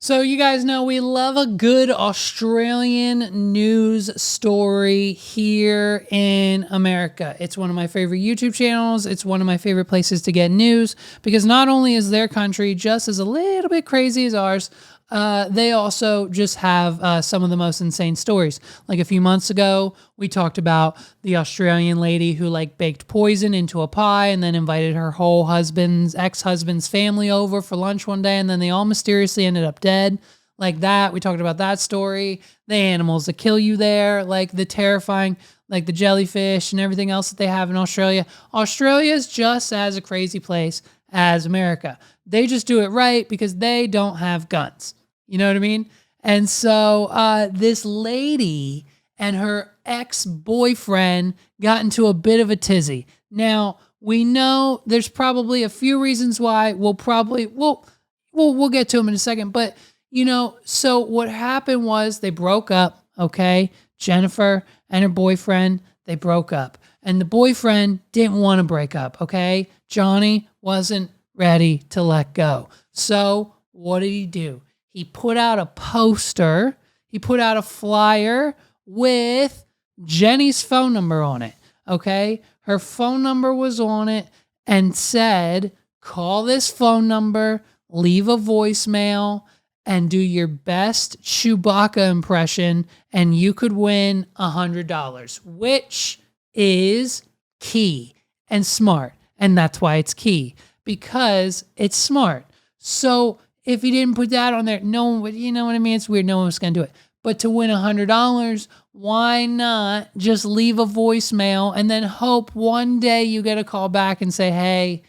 So you guys know we love a good Australian news story here in America. It's one of my favorite YouTube channels. It's one of my favorite places to get news because not only is their country just as a little bit crazy as ours, they also just have some of the most insane stories. Like a few months ago, we talked about the Australian lady who like baked poison into a pie and then invited her whole ex-husband's family over for lunch one day, and then they all mysteriously ended up dead. Like that, we talked about that story. The animals that kill you there, like the terrifying, like the jellyfish and everything else that they have in Australia. Australia is just as a crazy place as America. They just do it right because they don't have guns. You know what I mean? And so this lady and her ex-boyfriend got into a bit of a tizzy. Now, we know there's probably a few reasons why. We'll get to them in a second. But, you know, so what happened was they broke up, okay? Jennifer and her boyfriend, they broke up. And the boyfriend didn't want to break up, okay? Johnny wasn't ready to let go. So what did he do? He put out a poster. He put out a flyer with Jenny's phone number on it, okay? Her phone number was on it and said, call this phone number, leave a voicemail, and do your best Chewbacca impression, and you could win $100, which is key and smart. And that's why it's key, because it's smart. So if he didn't put that on there, no one would, you know what I mean? It's weird. No one was going to do it. But to win $100, why not just leave a voicemail and then hope one day you get a call back and say, hey,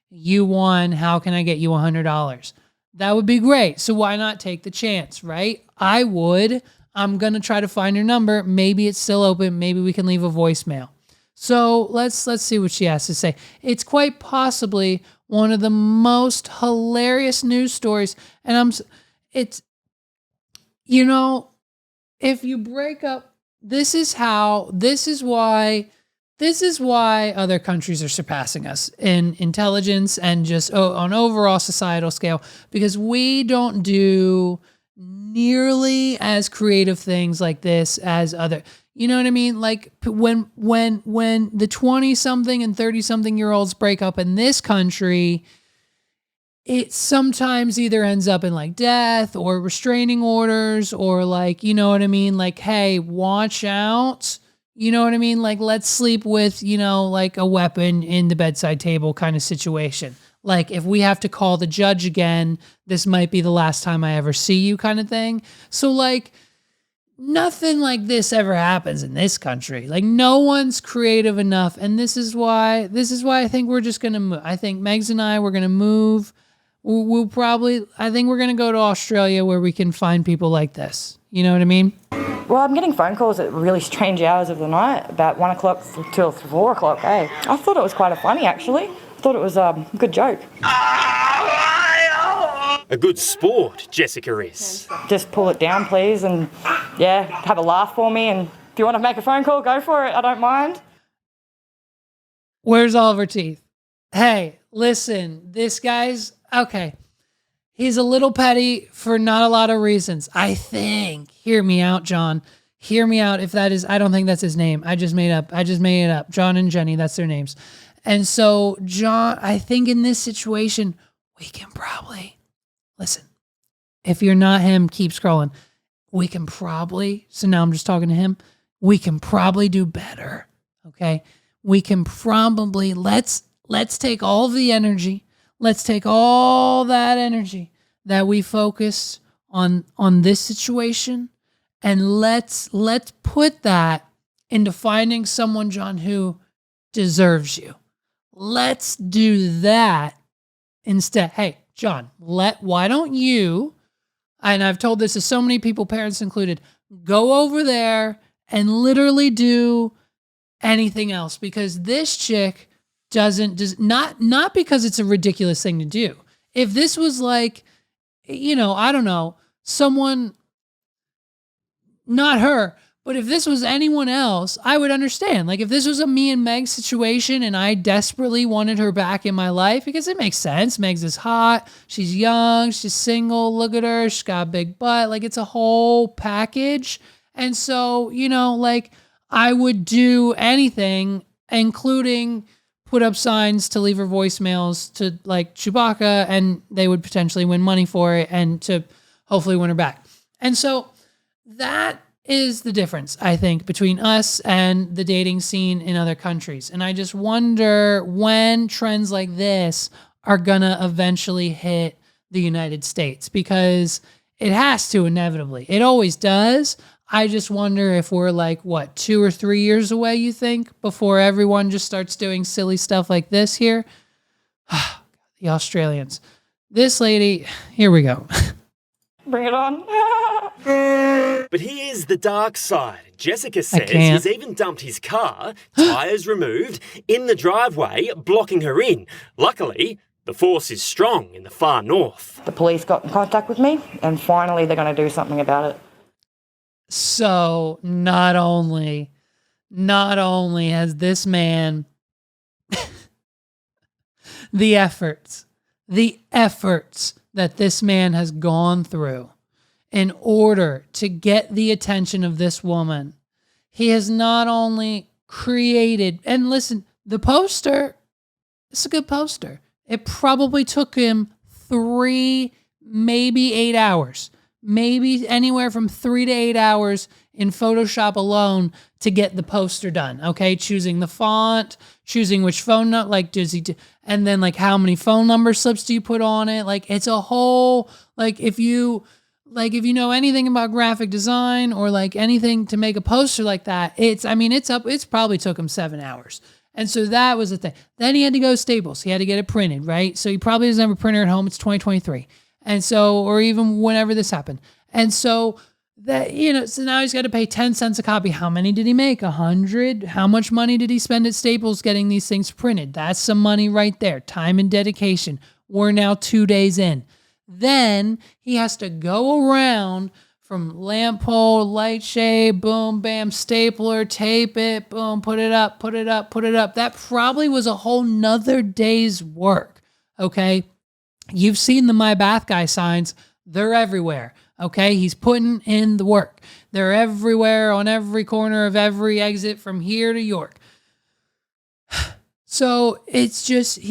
you won. How can I get you $100? That would be great. So why not take the chance, right? I would. I'm going to try to find her number. Maybe it's still open. Maybe we can leave a voicemail. So let's see what she has to say. It's quite possibly one of the most hilarious news stories. And it's, you know, if you break up, this is why other countries are surpassing us in intelligence and just on overall societal scale, because we don't do nearly as creative things like this as other. You know what I mean? Like when the 20-something and 30-something year olds break up in this country, it sometimes either ends up in like death or restraining orders or like, you know what I mean? Like, hey, watch out. You know what I mean? Like, let's sleep with, you know, like a weapon in the bedside table kind of situation. Like, if we have to call the judge again, this might be the last time I ever see you kind of thing. So like, nothing like this ever happens in this country. Like, no one's creative enough. And this is why I think we're just going to move. I think Megs and I, we're going to move. I think we're going to go to Australia where we can find people like this. You know what I mean? Well, I'm getting phone calls at really strange hours of the night, about 1 o'clock till 4 o'clock, eh? I thought it was quite funny, actually. I thought it was a good joke. A good sport, Jessica is. Just pull it down, please, and, yeah, have a laugh for me, and if you want to make a phone call, go for it. I don't mind. Where's all of her teeth? Hey, listen, this guy's, okay. He's a little petty for not a lot of reasons. I think, hear me out, John. Hear me out if that is, I don't think that's his name. I just made it up. John and Jenny, that's their names. And so, John, I think in this situation, we can probably, listen, if you're not him, keep scrolling. We can probably, so now I'm just talking to him, we can probably do better, okay? We can probably, let's take all the energy. Let's take all that energy that we focused on this situation, and let's put that into finding someone, John, who deserves you. Let's do that instead. Hey, John, why don't you, and I've told this to so many people, parents included, go over there and literally do anything else, because this chick does not because it's a ridiculous thing to do. If this was like, you know, I don't know, someone, not her, But if this was anyone else, I would understand. Like if this was a me and Meg situation and I desperately wanted her back in my life, because it makes sense. Meg's is hot. She's young. She's single. Look at her. She's got a big butt. Like it's a whole package. And so, you know, like I would do anything, including put up signs to leave her voicemails to like Chewbacca, and they would potentially win money for it and to hopefully win her back. And so that is the difference, I think, between us and the dating scene in other countries. And I just wonder when trends like this are gonna eventually hit the United States, because it has to inevitably. It always does. I just wonder if we're like, what, 2 or 3 years away, you think, before everyone just starts doing silly stuff like this here? The Australians. This lady, here we go. Bring it on. But here's the dark side. Jessica says he's even dumped his car, tyres removed, in the driveway, blocking her in. Luckily, the force is strong in the far north. The police got in contact with me, and finally they're going to do something about it. So not only has this man the efforts that this man has gone through in order to get the attention of this woman, he has not only created, and listen, the poster, it's a good poster. It probably took him 3, maybe 8 hours. Maybe anywhere from 3 to 8 hours in Photoshop alone to get the poster done. Okay, choosing the font, choosing which phone number, like does he do, and then like how many phone number slips do you put on it? Like it's a whole, like if you know anything about graphic design or like anything to make a poster like that, it's probably took him 7 hours. And so that was the thing. Then he had to go to Staples. He had to get it printed, right? So he probably doesn't have a printer at home. It's 2023. And so, or even whenever this happened. And so that, you know, so now he's got to pay 10 cents a copy. How many did he make? 100? How much money did he spend at Staples getting these things printed? That's some money right there. Time and dedication. We're now 2 days in. Then he has to go around from lamp pole, light shade, boom, bam, stapler, tape it, boom, put it up. That probably was a whole nother day's work. Okay. You've seen the My Bath Guy signs. They're everywhere, okay? He's putting in the work. They're everywhere on every corner of every exit from here to York. So it's just,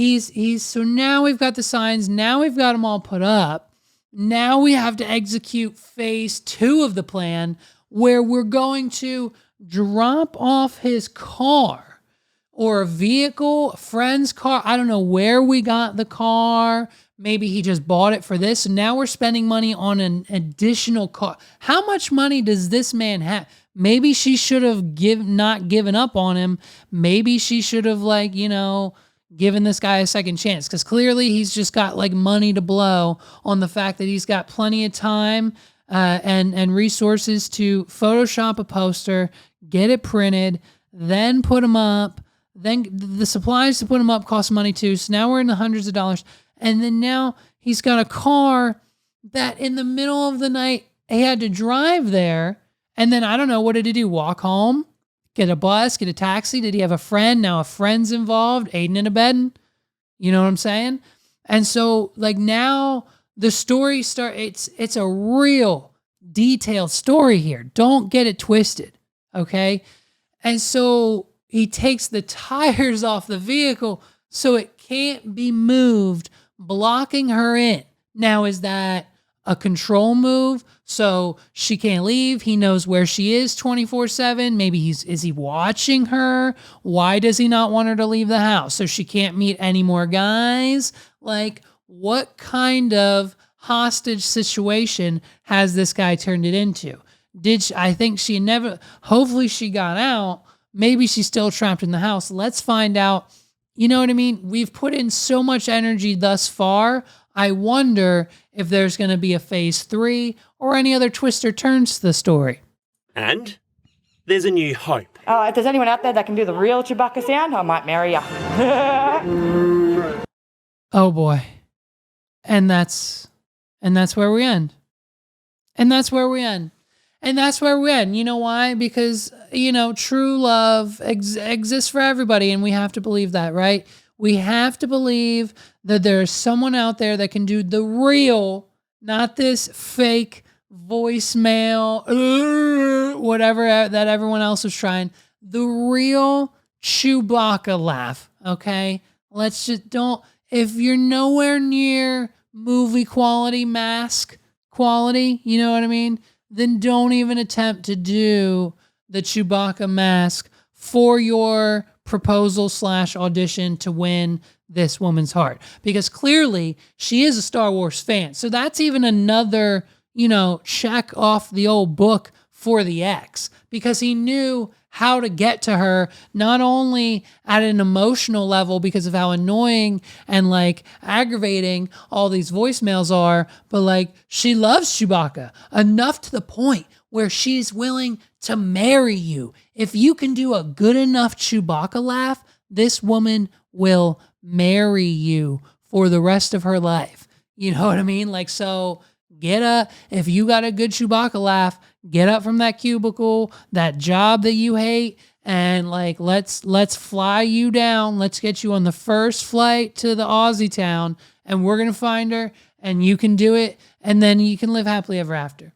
so now we've got the signs. Now we've got them all put up. Now we have to execute phase 2 of the plan, where we're going to drop off his car or a vehicle, a friend's car. I don't know where we got the car. Maybe he just bought it for this. And now we're spending money on an additional car. How much money does this man have? Maybe she should have not given up on him. Maybe she should have, like, you know, given this guy a second chance. Because clearly he's just got like money to blow on the fact that he's got plenty of time and resources to Photoshop a poster, get it printed, then put them up. Then the supplies to put them up cost money too. So now we're in the hundreds of dollars. And then now he's got a car that in the middle of the night, he had to drive there. And then I don't know, what did he do? Walk home? Get a bus? Get a taxi? Did he have a friend? Now a friend's involved, aiding and abetting. You know what I'm saying? And so like now the story it's a real detailed story here. Don't get it twisted. Okay. And so he takes the tires off the vehicle so it can't be moved, blocking her in. Now, is that a control move so she can't leave? He knows where she is 24/7. Maybe is he watching her? Why does he not want her to leave the house? So she can't meet any more guys? Like, what kind of hostage situation has this guy turned it into? I think she never, hopefully she got out. Maybe she's still trapped in the house. Let's find out. You know what I mean? We've put in so much energy thus far. I wonder if there's going to be a phase 3 or any other twists or turns to the story. And there's a new hope. If there's anyone out there that can do the real Chewbacca sound, I might marry you. Oh boy. And that's where we end. And that's where we end. And that's where we end. You know why? Because, true love exists for everybody, and we have to believe that, right? We have to believe that there's someone out there that can do the real, not this fake voicemail, whatever that everyone else is trying, the real Chewbacca laugh, okay? Let's just if you're nowhere near movie quality, mask quality, you know what I mean? Then don't even attempt to do the Chewbacca mask for your proposal / audition to win this woman's heart. Because clearly she is a Star Wars fan. So that's even another, check off the old book for the ex. Because he knew how to get to her, not only at an emotional level because of how annoying and aggravating all these voicemails are, but she loves Chewbacca enough to the point where she's willing to marry you. If you can do a good enough Chewbacca laugh, this woman will marry you for the rest of her life. You know what I mean? So get up. If you got a good Chewbacca laugh, get up from that cubicle, that job that you hate, and let's fly you down. Let's get you on the first flight to the Aussie town, and we're going to find her, and you can do it, and then you can live happily ever after.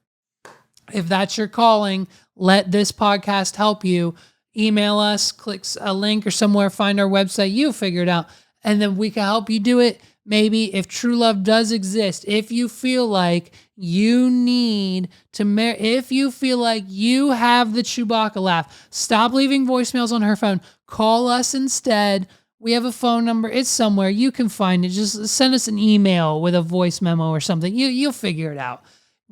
If that's your calling, let this podcast help you. Email us, click a link or somewhere, find our website, you figure it out, and then we can help you do it. Maybe if true love does exist, if you feel like you need to marry, if you feel like you have the Chewbacca laugh, stop leaving voicemails on her phone. Call us instead. We have a phone number. It's somewhere. You can find it. Just send us an email with a voice memo or something. You'll figure it out.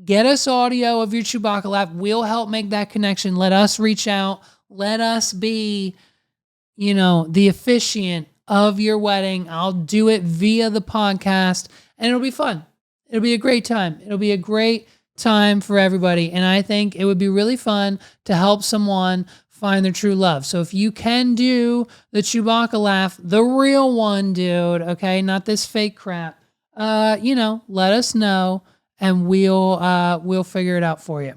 Get us audio of your Chewbacca laugh. We'll help make that connection. Let us reach out. Let us be, the officiant of your wedding. I'll do it via the podcast, and it'll be fun. It'll be a great time. It'll be a great time for everybody. And I think it would be really fun to help someone find their true love. So if you can do the Chewbacca laugh, the real one, dude, okay, not this fake crap, let us know, and we'll figure it out for you.